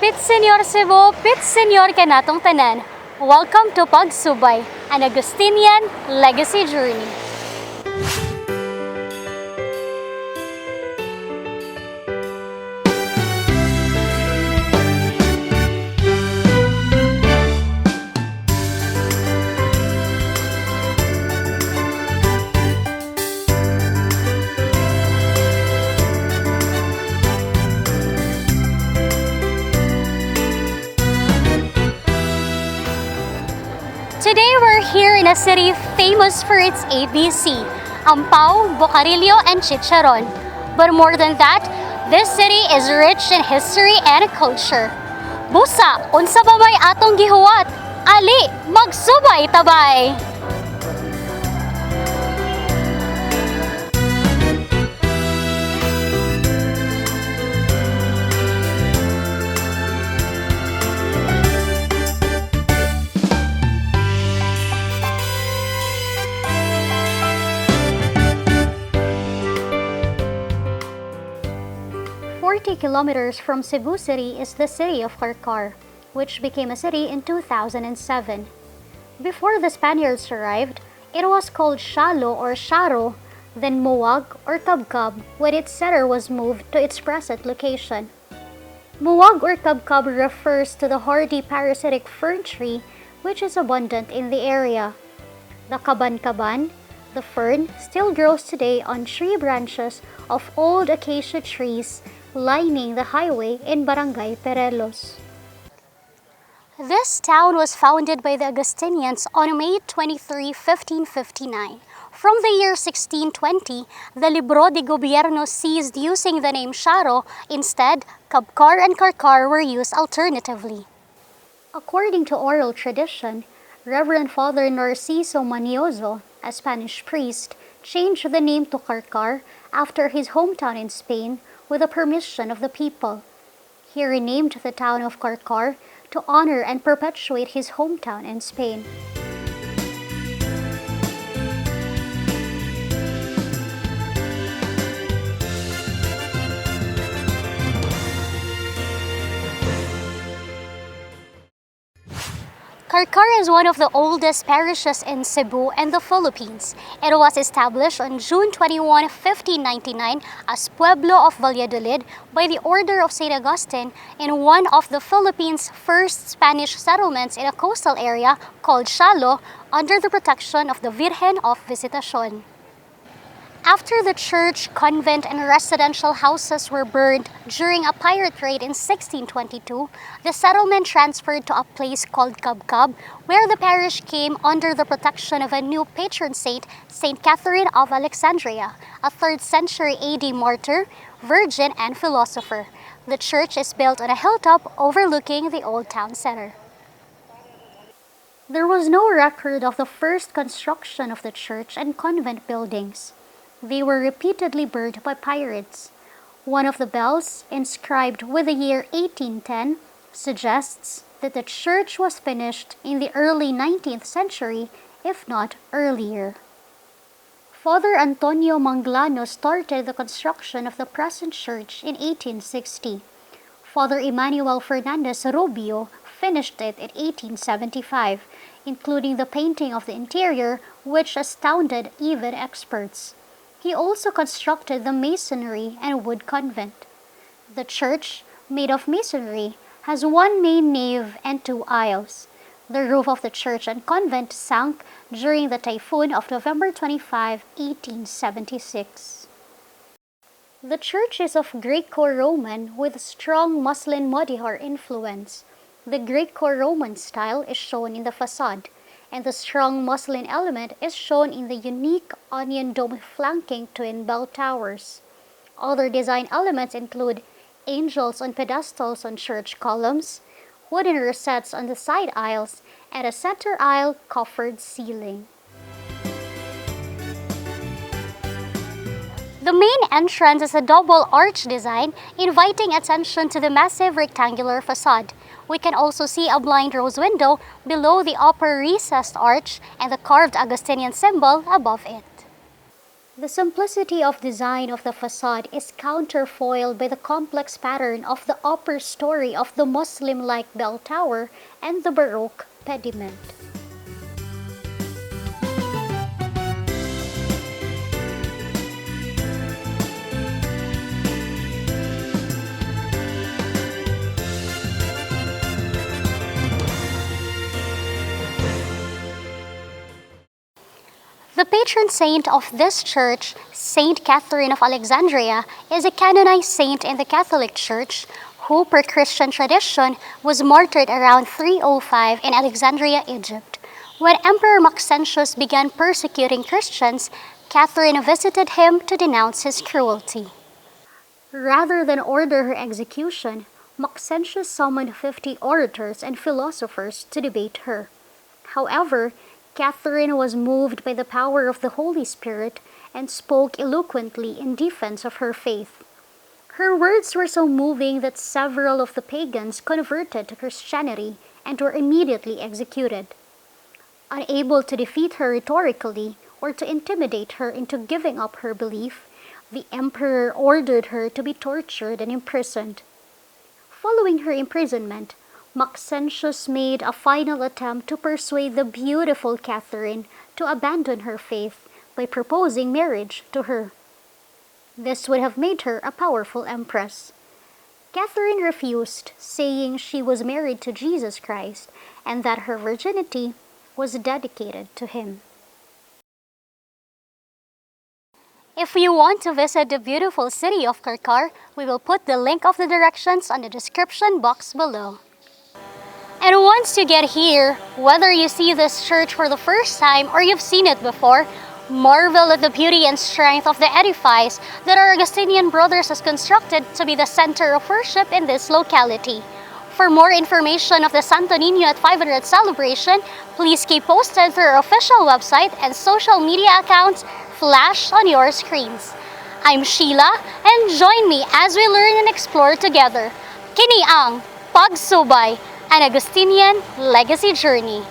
Pit Senyor Cebu, Pit Senyor kanatong tanan. Welcome to Pagsubay, an Augustinian Legacy Journey. Today we're here in a city famous for its ABC, ampao, bocarillo, and chicharon. But more than that, this city is rich in history and culture. Busa, unsa ba may atong gihuwat? Ali, magsubay tabay! 40 kilometers from Cebu City is the city of Carcar, which became a city in 2007. Before the Spaniards arrived, it was called Shalo or Sharo, then Muwag or Kabkab when its center was moved to its present location. Muwag or Kabkab refers to the hardy parasitic fern tree which is abundant in the area. The kaban-kaban, the fern, still grows today on tree branches of old acacia trees lining the highway in Barangay Perelos. This town was founded by the Augustinians on May 23, 1559. From the year 1620, the Libro de Gobierno ceased using the name Sharo. Instead, Kabkar and Carcar were used alternatively. According to oral tradition, Reverend Father Narciso Manioso, a Spanish priest, changed the name to Carcar after his hometown in Spain with the permission of the people. He renamed the town of Carcar to honor and perpetuate his hometown in Spain. Carcar is one of the oldest parishes in Cebu and the Philippines. It was established on June 21, 1599 as Pueblo of Valladolid by the Order of St. Augustine in one of the Philippines' first Spanish settlements in a coastal area called Shalo under the protection of the Virgen of Visitacion. After the church, convent, and residential houses were burned during a pirate raid in 1622, the settlement transferred to a place called Kabkab, where the parish came under the protection of a new patron saint, Saint Catherine of Alexandria, a 3rd century AD martyr, virgin, and philosopher. The church is built on a hilltop overlooking the old town center. There was no record of the first construction of the church and convent buildings. They were repeatedly burned by pirates. One of the bells, inscribed with the year 1810, suggests that the church was finished in the early 19th century, if not earlier. Father Antonio Manglano started the construction of the present church in 1860. Father Emmanuel Fernandez Rubio finished it in 1875, including the painting of the interior, which astounded even experts. He also constructed the masonry and wood convent. The church, made of masonry, has one main nave and 2 aisles. The roof of the church and convent sank during the typhoon of November 25, 1876. The church is of Greco-Roman with strong muslin modihar influence. The Greco-Roman style is shown in the facade, and the strong muslin element is shown in the unique onion dome flanking twin bell towers. Other design elements include angels on pedestals on church columns, wooden rosettes on the side aisles, and a center aisle coffered ceiling. The main entrance is a double arch design, inviting attention to the massive rectangular facade. We can also see a blind rose window below the upper recessed arch and the carved Augustinian symbol above it. The simplicity of design of the facade is counterfoiled by the complex pattern of the upper story of the Muslim-like bell tower and the Baroque pediment. The patron saint of this church, Saint Catherine of Alexandria, is a canonized saint in the Catholic Church who, per Christian tradition, was martyred around 305 in Alexandria, Egypt. When Emperor Maxentius began persecuting Christians, Catherine visited him to denounce his cruelty. Rather than order her execution, Maxentius summoned 50 orators and philosophers to debate her. However, Catherine was moved by the power of the Holy Spirit and spoke eloquently in defense of her faith. Her words were so moving that several of the pagans converted to Christianity and were immediately executed. Unable to defeat her rhetorically or to intimidate her into giving up her belief, the emperor ordered her to be tortured and imprisoned. Following her imprisonment, Maxentius made a final attempt to persuade the beautiful Catherine to abandon her faith by proposing marriage to her. This would have made her a powerful empress. Catherine refused, saying she was married to Jesus Christ and that her virginity was dedicated to him. If you want to visit the beautiful city of Carcar, we will put the link of the directions on the description box below. And once you get here, whether you see this church for the first time or you've seen it before, marvel at the beauty and strength of the edifice that our Augustinian brothers has constructed to be the center of worship in this locality. For more information of the Santo Niño at 500 celebration, please keep posted through our official website and social media accounts flashed on your screens. I'm Sheila, and join me as we learn and explore together. Kini ang Pagsubay, an Augustinian Legacy Journey.